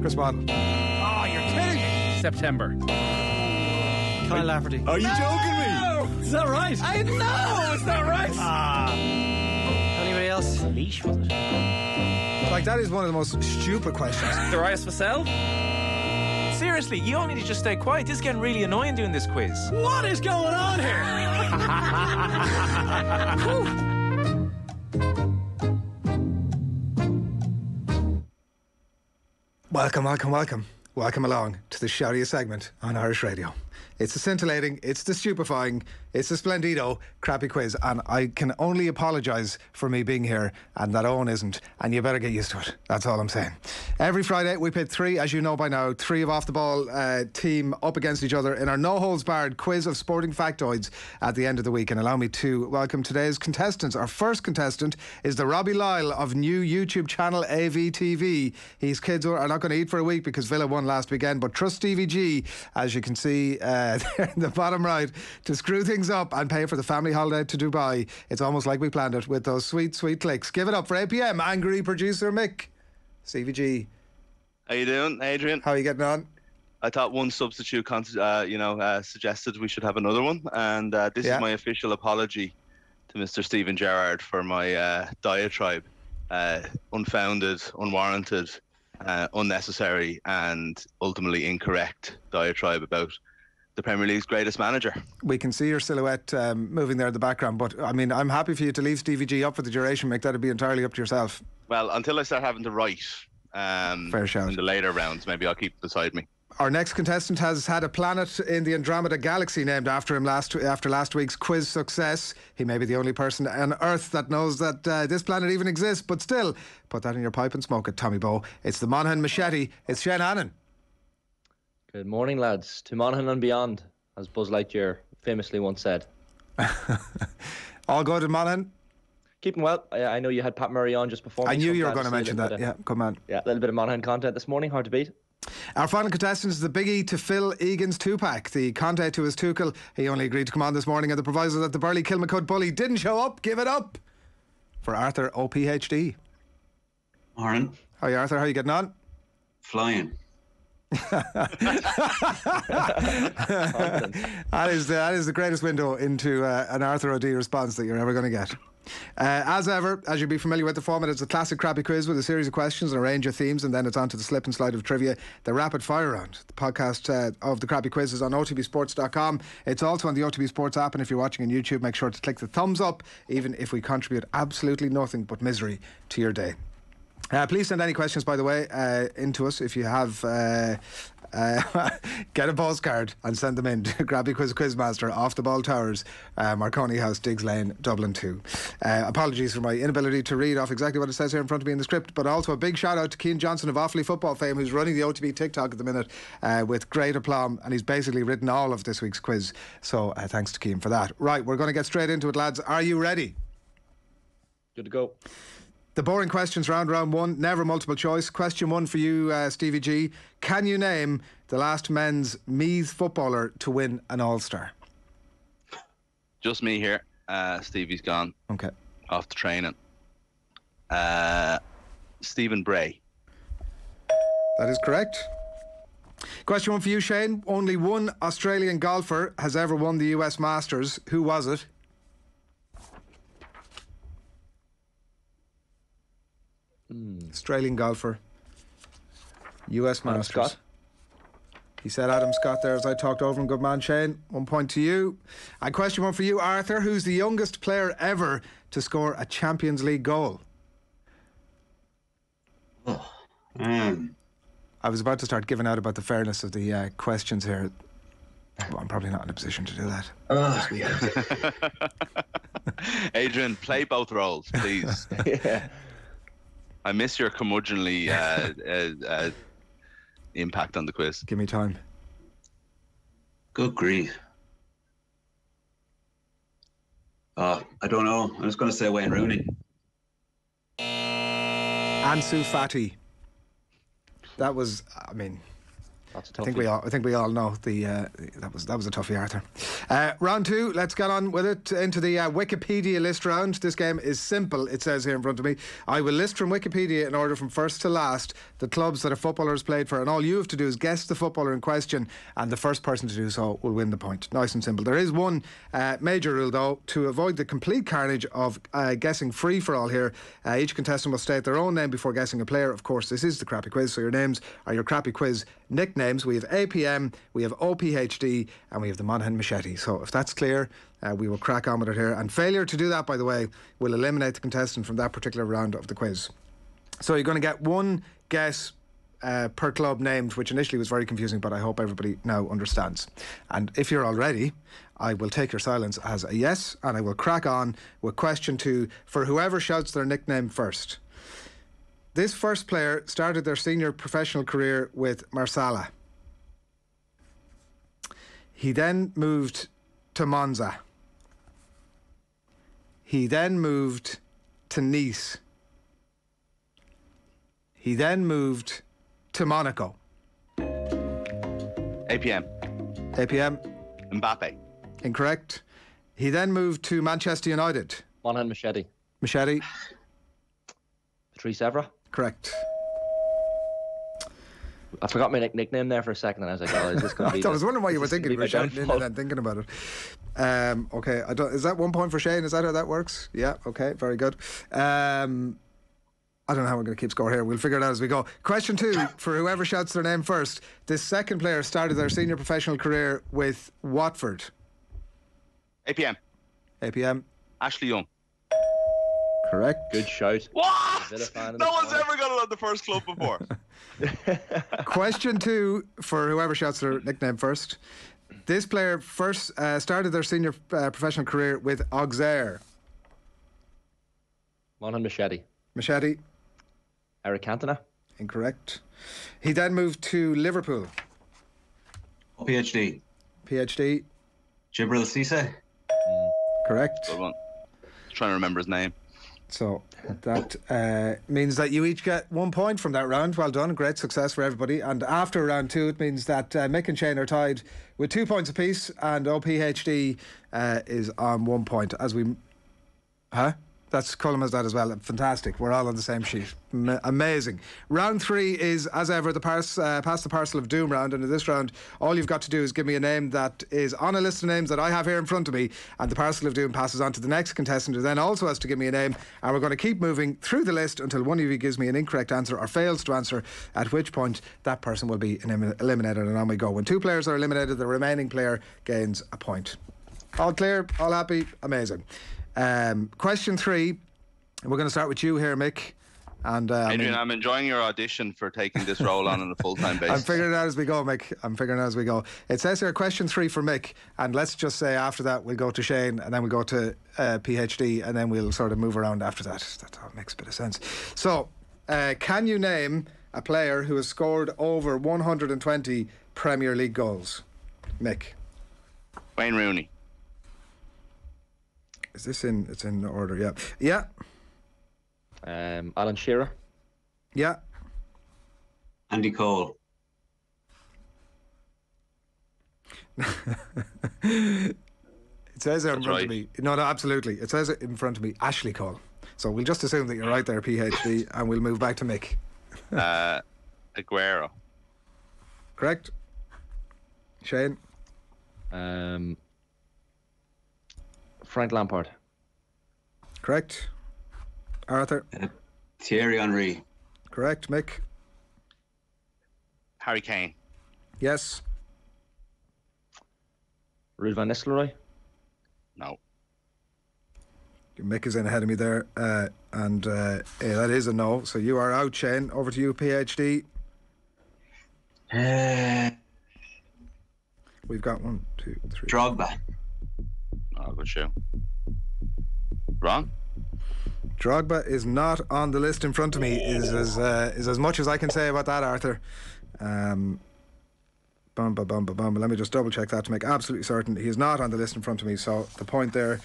Chris Waddle. Oh, you're kidding me. September. Kyle Lafferty. Are you joking me? Is that right? I know it's not right. Anybody else? Leash, was it? Like, that is one of the most stupid questions. Darius Vassell? Seriously, you all need to just stay quiet. This is getting really annoying doing this quiz. What is going on here? Welcome along to the shoutiest segment on Irish radio. It's the scintillating, it's the stupefying, it's the splendido crappy quiz, and I can only apologise for me being here and that Owen isn't, and you better get used to it. That's all I'm saying. Every Friday we pit three, as you know by now, three of Off the Ball team up against each other in our no holds barred quiz of sporting factoids at the end of the week. And allow me to welcome today's contestants. Our first contestant is the Robbie Lyle of new YouTube channel AVTV. His kids are not going to eat for a week because Villa won last weekend, but trust Stevie G, as you can see there in the bottom right, to screw things up and pay for the family holiday to Dubai. It's almost like we planned it with those sweet clicks. Give it up for 8 PM angry producer Mick. Stevie G. How you doing, Adrian? How are you getting on? I thought one substitute suggested we should have another one, and this is my official apology to Mr. Stephen Gerrard for my diatribe. Unfounded, unwarranted, unnecessary and ultimately incorrect diatribe about the Premier League's greatest manager. We can see your silhouette moving there in the background, but I mean, I'm happy for you to leave Stevie G up for the duration, Mick. That'd be entirely up to yourself. Well, until I start having to write fair shout. in the later rounds, maybe I'll keep it beside me. Our next contestant has had a planet in the Andromeda Galaxy named after him after last week's quiz success. He may be the only person on Earth that knows that this planet even exists, but still, put that in your pipe and smoke it, Tommy Bowe. It's the Monaghan Machete. It's Shane Hannon. Good morning, lads. To Monaghan and beyond, as Buzz Lightyear famously once said. All good in Monaghan? Keeping well. I know you had Pat Murray on just before. I knew you were going to mention that. Yeah, come on. Yeah, a little bit of Monaghan content this morning. Hard to beat. Our final contestant is the biggie to Phil Egan's two-pack, the Conte to his Tuchel. He only agreed to come on this morning at the proviso that the Burley Kilmacud bully didn't show up. Give it up for Arthur OPHD. Morning. Hi Arthur, how are you getting on? Flying. That is the greatest window into an Arthur O'D response that you're ever going to get. As ever, as you'll be familiar with the format, it's a classic crappy quiz with a series of questions and a range of themes, and then it's on to the slip and slide of trivia, the rapid fire round. The podcast of the crappy quiz is on otbsports.com. It's also on the OTB Sports app, and if you're watching on YouTube, make sure to click the thumbs up, even if we contribute absolutely nothing but misery to your day. Please send any questions, by the way, into us. If you have, get a postcard and send them in to Grabby Quizmaster, Off the Ball Towers, Marconi House, Diggs Lane, Dublin 2. Apologies for my inability to read off exactly what it says here in front of me in the script, but also a big shout out to Cian Johnson of Offaly football fame, who's running the OTB TikTok at the minute with great aplomb, and he's basically written all of this week's quiz. So thanks to Cian for that. Right, we're going to get straight into it, lads. Are you ready? Good to go. The boring questions, round one, never multiple choice. Question one for you, Stevie G. Can you name the last men's Meath footballer to win an All-Star? Just me here. Stevie's gone. Okay. Off the training. Stephen Bray. That is correct. Question one for you, Shane. Only one Australian golfer has ever won the US Masters. Who was it? Australian golfer, US Masters. Scott. He said Adam Scott there as I talked over him. Good man, Shane. 1 point to you. And question one for you, Arthur. Who's the youngest player ever to score a Champions League goal? I was about to start giving out about the fairness of the questions here. Well, I'm probably not in a position to do that. Adrian, play both roles, please. Yeah. I miss your curmudgeonly impact on the quiz. Give me time. Good grief. I don't know. I'm just going to say Wayne Rooney. Ansu Fati. That was, I mean, That's a I think toughie. I think we all know that was a toughie, Arthur. Round 2, let's get on with it into the Wikipedia List round. This game is simple. It says here in front of me, I will list from Wikipedia in order from first to last the clubs that a footballer has played for, and all you have to do is guess the footballer in question, and the first person to do so will win the point. Nice and simple. There is one major rule though, to avoid the complete carnage of guessing free for all here. Each contestant will state their own name before guessing a player. Of course, this is the crappy quiz, so your names are your crappy quiz nicknames. We have APM, we have OPHD, and we have the Monaghan Machete. So if that's clear, we will crack on with it here. And failure to do that, by the way, will eliminate the contestant from that particular round of the quiz. So you're going to get one guess per club named, which initially was very confusing, but I hope everybody now understands. And if you're all ready, I will take your silence as a yes, and I will crack on with question 2 for whoever shouts their nickname first. This first player started their senior professional career with Marsala. He then moved to Monza. He then moved to Nice. He then moved to Monaco. APM. APM, Mbappe. incorrect. He then moved to Manchester United. Monaghan Machete. Machete, Patrice Evra. correct. I forgot my nickname there for a second, and I was like, "Oh, is this going to be?" I was wondering why you were is this thinking you gonna were be my shouting in downfall? and then thinking about it. Okay, is that 1 point for Shane? Is that how that works? Yeah, okay, very good. I don't know how we're going to keep score here. We'll figure it out as we go. Question 2, for whoever shouts their name first. This second player started their senior professional career with Watford. APM. APM, Ashley Young. correct. Good shout. What? Villa fan in No the one's corner. ever got it on the first club before. Question 2, for whoever shouts their nickname first. This player first started their senior professional career with Auxerre. Monaghan Machete. Machete, Eric Cantona. incorrect. He then moved to Liverpool. PhD. PhD, Jibril Cisse. correct. Good one. Trying to remember his name. So that means that you each get 1 point from that round. Well done, great success for everybody. And after round 2, it means that Mick and Shane are tied with 2 points apiece, and OPHD is on 1 point. As we, that's Cullum has that as well. Fantastic. We're all on the same sheet. Amazing. Round 3 is, as ever, the pass the parcel of doom round. And in this round, all you've got to do is give me a name that is on a list of names that I have here in front of me, and the parcel of doom passes on to the next contestant, who then also has to give me a name. And we're going to keep moving through the list until one of you gives me an incorrect answer or fails to answer, at which point that person will be eliminated, and on we go. When 2 players are eliminated, the remaining player gains a point. All clear? All happy? Amazing. Question 3. We're going to start with you here, Mick. And Adrian, I'm enjoying your audition for taking this role on a full-time basis. I'm figuring it out as we go, Mick. I'm figuring it out as we go. It says here question 3 for Mick, and let's just say after that we'll go to Shane, and then we'll go to PhD, and then we'll sort of move around after that. That all makes a bit of sense. So, can you name a player who has scored over 120 Premier League goals? Mick. Wayne Rooney. Is this in? It's in order. Yeah. Yeah. Alan Shearer. Yeah. Andy Cole. It says it in That's front right. of me. No, absolutely. It says it in front of me. Ashley Cole. So we'll just assume that you're right there, PhD, and we'll move back to Mick. Aguero. Correct? Shane? Frank Lampard. Correct? Arthur? Thierry Henry. Correct. Mick? Harry Kane. Yes. Ruud van Nistelrooy. No. Mick is in ahead of me there, and that is a no. So you are out, Shane. Over to you, PhD. We've got 1, 2, 3. Drogba. Oh, good show. Wrong? Drogba is not on the list in front of me. Is as much as I can say about that, Arthur. Bum. Let me just double check that to make absolutely certain he is not on the list in front of me. So the point there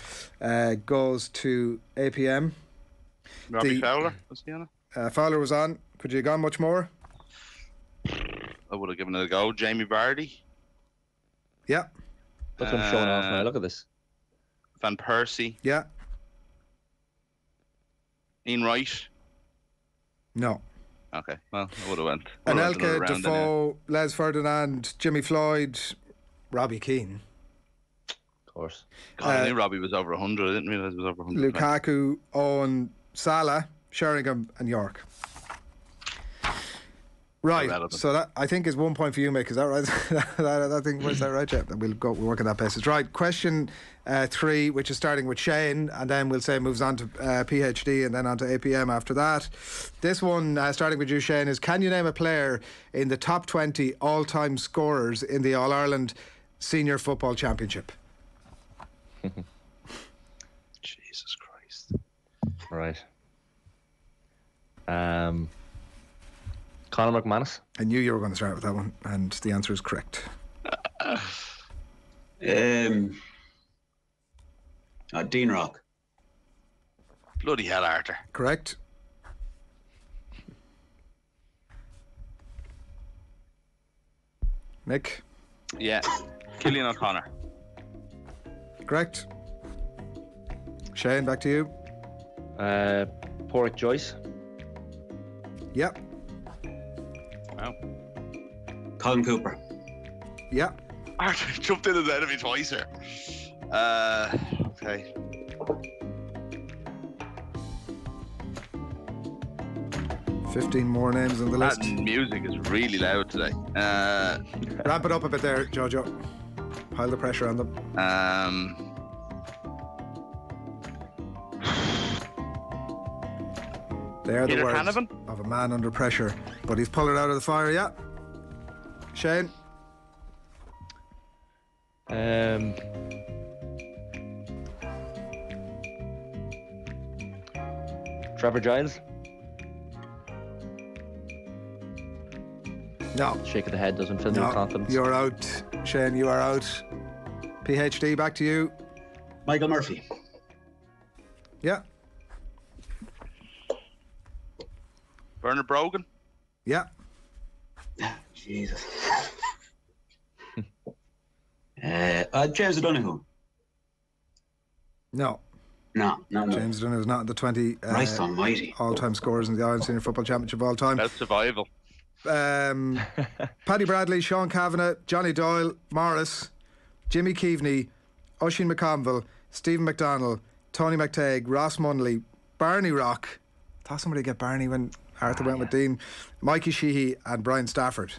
goes to APM. Robbie Fowler? Was he on it? Fowler was on. Could you have gone much more? I would have given it a go. Jamie Vardy. Yeah. Look, I'm showing off now. Look at this. Van Persie. Yeah. Ian Wright. No. Okay, well, I would have went. Anelka, Defoe, Les Ferdinand, Jimmy Floyd, Robbie Keane. Of course. God, I knew Robbie was over 100. I didn't realise he was over 100. Lukaku, Owen, Salah, Sheringham, and York. Right, so that I think is 1 point for you, Mick. Is that right? I think was that right? Yeah, we'll work on that basis. Right, question 3, which is starting with Shane, and then we'll say moves on to PhD and then on to APM after that. This one, starting with you, Shane, is: can you name a player in the top 20 all-time scorers in the All-Ireland Senior Football Championship? Jesus Christ! Right. Conor McManus. I knew you were going to start with that one, and the answer is correct. Dean Rock. Bloody hell, Arthur. Correct. Mick. Yeah, Cillian O'Connor. Correct. Shane, back to you. Porrick Joyce. Yep. Wow. Colin Cooper. Yep. Arthur jumped in and out of me twice here. Okay. $15 more names on the That list. music is really loud today. Ramp it up a bit there, Jojo. Pile the pressure on them. They are the Peter words Canavan? of a man under pressure, but he's pulled it out of the fire. Yeah. Shane. Trevor Giles. No. Shake of the head doesn't fill me with confidence. You're out. Shane, you are out. PhD, back to you. Michael Murphy. Yeah. Bernard Brogan. Yeah. Jesus. James O'Donoghue. No. No. James Dunn is not in the 20 Christ almighty. all-time scorers in the Ireland Senior Football Championship of all time. That's survival. Paddy Bradley, Sean Kavanagh, Johnny Doyle, Morris, Jimmy Keaveney, Oisin McConville, Stephen McDonnell, Tony McTague, Ross Munley, Barney Rock. Thought somebody would get Barney when Arthur went with Dean. Mikey Sheehy and Brian Stafford.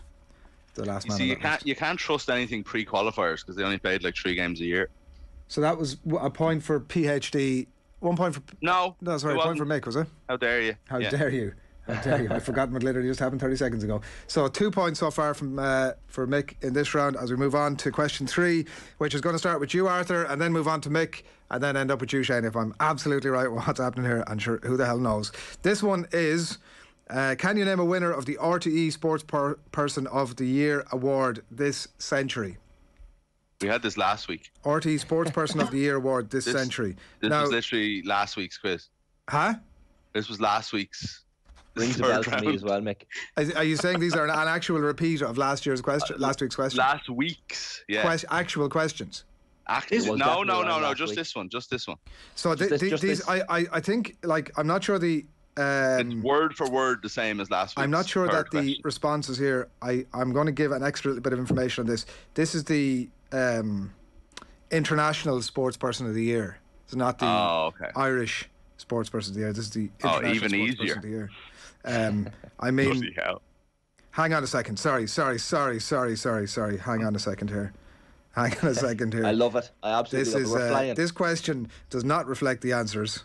The last man. See, you can't trust anything pre-qualifiers because they only played like 3 games a year. So that was a point for PhD. 1 point for... No. Sorry, a point for Mick, was it? How dare you? How dare you? How dare you? I'd forgotten what literally just happened 30 seconds ago. So 2 points so far from for Mick in this round as we move on to question 3, which is going to start with you, Arthur, and then move on to Mick, and then end up with you, Shane. If I'm absolutely right with what's happening here, I'm sure who the hell knows. This one is... can you name a winner of the RTE Sports Person of the Year award this century? We had this last week. RTE Sports Person of the Year award this century. This was literally last week's quiz. Huh? This was last week's. Rings a bell to me as well, Mick. Are you saying these are an actual repeat of last week's question? Last week's, yeah. Actual questions. No. Just this one. So these, I think, like, I'm not sure the. It's word for word the same as last week. I'm not sure that the responses here. I'm going to give an extra bit of information on this. This is the International Sports Person of the Year. It's not the Irish Sports Person of the Year. This is the International even Sports easier. Person of the Year. I mean, bloody hell. Hang on a second. Sorry. Hang on a second here. I love it. I absolutely love it. We're flying. This question does not reflect the answers,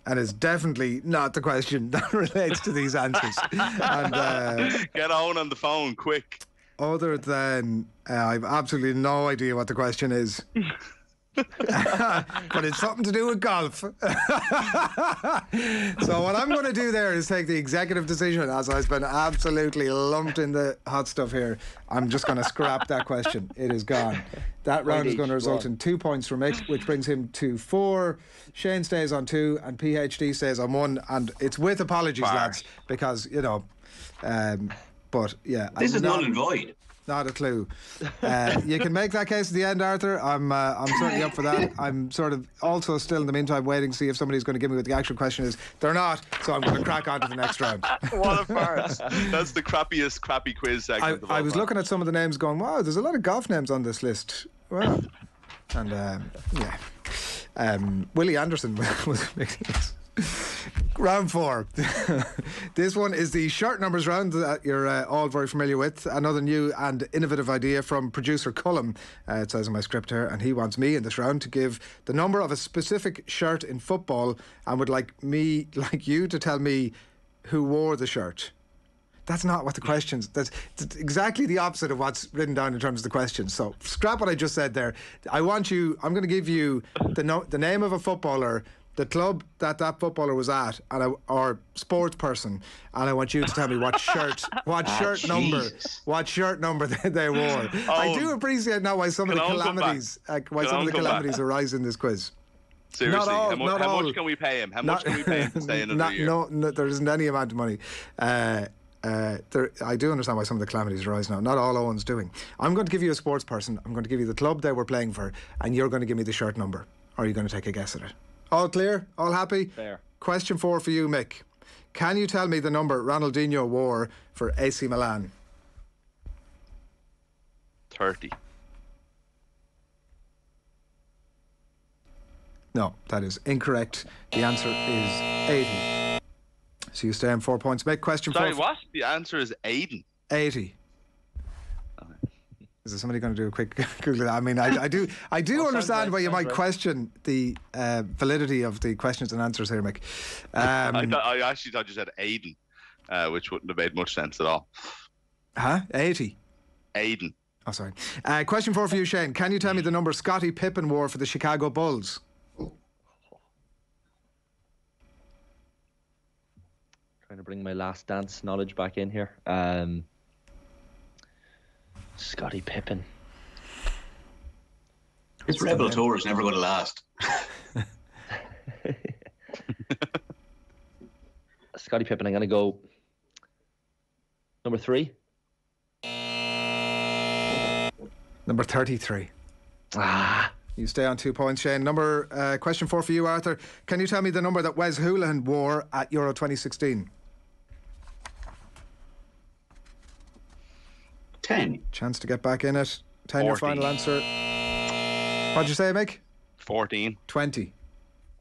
and is definitely not the question that relates to these answers. And get on the phone quick. Other than I've absolutely no idea what the question is. But it's something to do with golf. So what I'm going to do there is take the executive decision, as I've been absolutely lumped in the hot stuff here. I'm just going to scrap that question. It is gone. That round is going to result in 2 points for Mick, which brings him to 4. Shane stays on 2 and PhD stays on 1, and it's with apologies, lads, because But yeah, This is null and void. Not a clue. You can make that case at the end, Arthur. I'm certainly up for that. I'm sort of also still in the meantime waiting to see if somebody's going to give me what the actual question is. They're not, so I'm going to crack on to the next round. What a farce. That's the crappiest crappy quiz segment of all I was time. looking at some of the names going, wow, there's a lot of golf names on this list. Wow. And Willie Anderson was making this. Round 4. This one is the short numbers round that you're all very familiar with. Another new and innovative idea from producer Cullum, it says in my script here, and he wants me in this round to give the number of a specific shirt in football and would like you to tell me who wore the shirt. That's not what the questions. That's exactly the opposite of what's written down in terms of the questions. So scrap what I just said there. I'm going to give you the name of a footballer, the club that footballer was at, or sports person, and I want you to tell me what shirt number they wore. I do appreciate now why some of the calamities arise in this quiz. Seriously, how much can we pay him? How much can we pay him to stay another year? No, there isn't any amount of money. I do understand why some of the calamities arise now. Not all Owen's doing. I'm going to give you a sports person. I'm going to give you the club they were playing for, and you're going to give me the shirt number. Or are you going to take a guess at it? All clear? All happy? Fair. Question 4 for you, Mick. Can you tell me the number Ronaldinho wore for AC Milan? 30. No, that is incorrect. The answer is 80. So you stay on 4 points. Mick, question 4. Sorry, what? The answer is Aiden. 80. Is there somebody going to do a quick Google? I mean, I do understand why you might question the validity of the questions and answers here, Mick. I actually thought you said Aiden, which wouldn't have made much sense at all. Huh? 80? Aiden. Oh, sorry. Question 4 for you, Shane. Can you tell me the number Scottie Pippen wore for the Chicago Bulls? Trying to bring my Last Dance knowledge back in here. Scottie Pippen. This Rebel Tour is never going to last. Scottie Pippen, I'm going to go number 3. Number 33. You stay on 2 points, Shane. Question 4 for you, Arthur. Can you tell me the number that Wes Hoolahan wore at Euro 2016? 10. Chance to get back in it. 10, your final answer. What'd you say, Mick? 14. 20.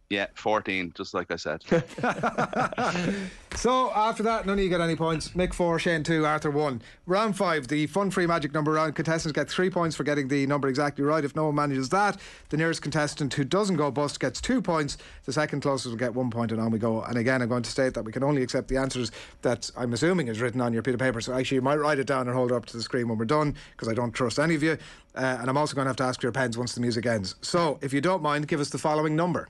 Yeah, 14, just like I said. So after that, none of you get any points. Mick 4, Shane 2, Arthur 1. Round 5, the fun-free magic number round. Contestants get 3 points for getting the number exactly right. If no one manages that, the nearest contestant who doesn't go bust gets 2 points. The second closest will get 1 point, and on we go. And again, I'm going to state that we can only accept the answers that I'm assuming is written on your piece of paper. So actually, you might write it down and hold it up to the screen when we're done, because I don't trust any of you. And I'm also going to have to ask for your pens once the music ends. So if you don't mind, give us the following number.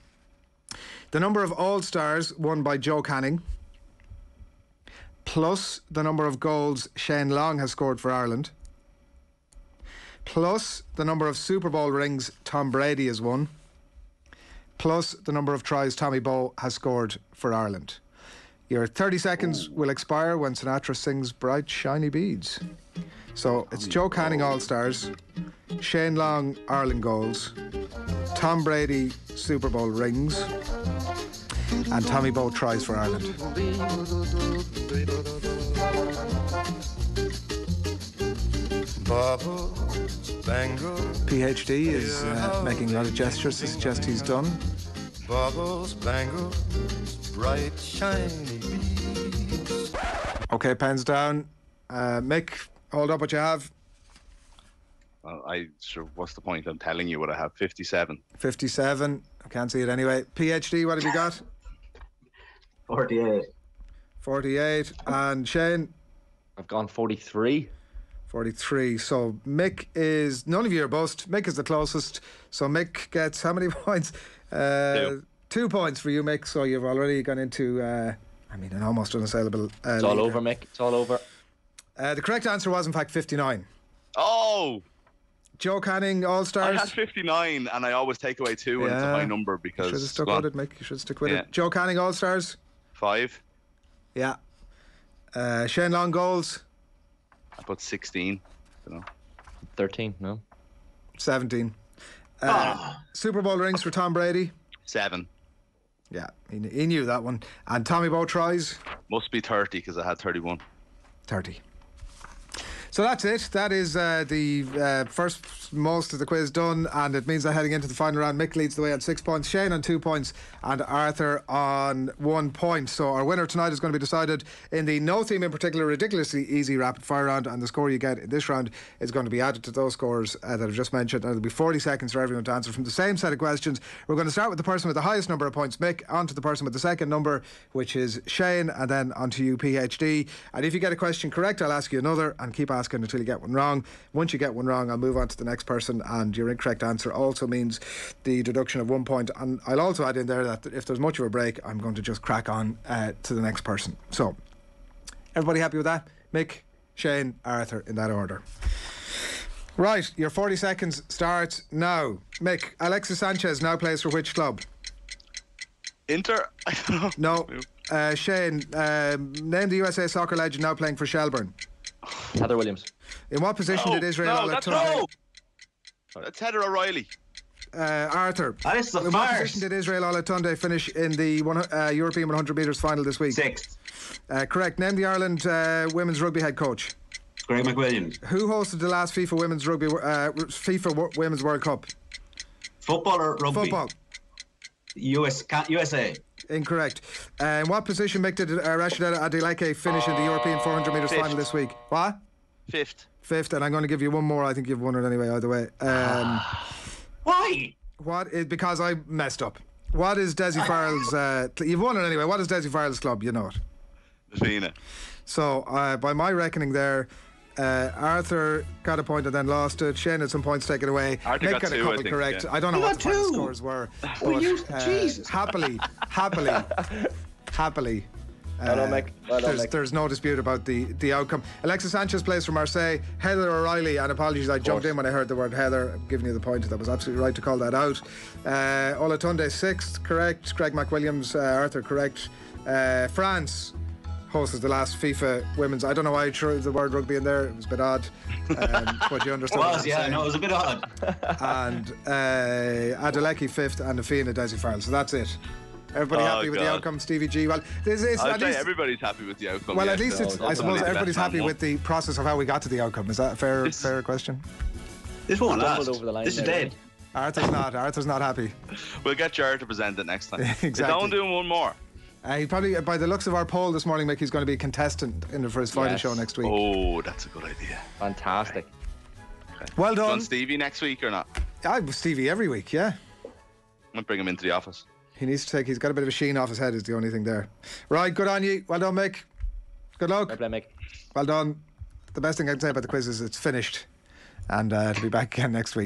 The number of All-Stars won by Joe Canning, plus the number of goals Shane Long has scored for Ireland, plus the number of Super Bowl rings Tom Brady has won, plus the number of tries Tommy Bowe has scored for Ireland. Your 30 seconds will expire when Sinatra sings Bright Shiny Beads. So it's Joe Canning All-Stars, Shane Long Ireland goals, Tom Brady Super Bowl rings, and Tommy Bowe tries for Ireland. PhD is making a lot of gestures to suggest he's done. Bubbles, bangles, bright shiny beads. Okay, pens down. Mick, hold up what you have. Well, what's the point? I'm telling you what I have. 57. 57. I can't see it anyway. PhD, what have you got? 48. 48. And Shane? I've gone 43. 43. So Mick is... None of you are bust. Mick is the closest. So Mick gets how many points? 2 points for you, Mick. So you've already gone into... an almost unassailable... It's all over, Mick. It's all over. The correct answer was, in fact, 59. Oh! Joe Canning, All-Stars. I had 59, and I always take away 2 and it's a high number because... You should have stuck with it, Mick. You should stick with it. Joe Canning, All-Stars. 5. Yeah. Shane Long goals. About 16. You know. 13, no? 17. Super Bowl rings for Tom Brady. 7. Yeah, he knew that one. And Tommy Bow tries. Must be 30 because I had 31. 30. So that's it. That is the first most of the quiz done, and it means that heading into the final round, Mick leads the way on 6 points, Shane on 2 points, and Arthur on 1 point. So our winner tonight is going to be decided in the no theme in particular, ridiculously easy rapid fire round, and the score you get in this round is going to be added to those scores that I've just mentioned, and there'll be 40 seconds for everyone to answer from the same set of questions. We're going to start with the person with the highest number of points, Mick, on to the person with the second number, which is Shane, and then on to you, PhD. And if you get a question correct, I'll ask you another, and keep asking until you get one wrong. Once you get one wrong, I'll move on to the next person, and your incorrect answer also means the deduction of 1 point. And I'll also add in there that if there's much of a break, I'm going to just crack on to the next person. So everybody happy with that? Mick, Shane, Arthur, in that order. Right, your 40 seconds starts now. Mick, Alexis Sanchez now plays for which club? Inter? I don't know. No. Shane, name the USA soccer legend now playing for Shelbourne. Heather Williams. In what position did Israel Olatunde? That's Heather O'Reilly. Arthur, That is the in what farce. position did Israel Olatunde finish in the European 100 metres final this week? 6th. Correct. Name the Ireland women's rugby head coach. Greg McWilliams. Who hosted the last FIFA Women's World Cup? Football or rugby? Football. USA. Incorrect. In what position Mick did Rashida Adeleke finish in the European 400 metres Fifth. final this week? What? 5th. Fifth, and I'm going to give you one more. I think you've won it anyway, either way. Why? Because I messed up. What is Desi Farrell's... you've won it anyway. What is Desi Farrell's club? You know it. Vina. So, by my reckoning there, Arthur got a point and then lost it. Shane had some points taken away. Arthur Mick got got a two, couple I think, correct. yeah. I don't know You what the got final two. scores were. Well, But, Jesus. happily. Well done, Mick. Well done, Mick. There's no dispute about the outcome. Alexis Sanchez plays for Marseille. Heather O'Reilly, and apologies, I jumped in when I heard the word Heather. I'm giving you the point. That was absolutely right to call that out. Olatunde 6th, correct. Greg McWilliams, Arthur, correct. France hosted the last FIFA women's. I don't know why I threw the word rugby in there. It was a bit odd, but you understand. It was, yeah, no, it was a bit odd. And Adeleke 5th, and Afina Desi Farrell. So that's it. Everybody happy with the God. outcome, Stevie G? Well, this is I'd at say least. everybody's happy with the outcome. Well, yeah. at least it's. I suppose everybody's happy with the process of how we got to the outcome. Is that a fair question? This won't last. over the line This is there, dead. Arthur's not happy. We'll get Jared to present it next time. Exactly. Don't doing one more. He probably, by the looks of our poll this morning, Mick, he's going to be a contestant for his final Yes. show next week. Oh, that's a good idea. Fantastic. Well Do you done. want Stevie next week or not? I'm with Stevie every week, yeah. I'm going to bring him into the office. He needs to take, he's got a bit of a sheen off his head, is the only thing there. Right, good on you. Well done, Mick. Good luck. Fair play, Mick. Well done. The best thing I can say about the quiz is it's finished. And to be back again next week.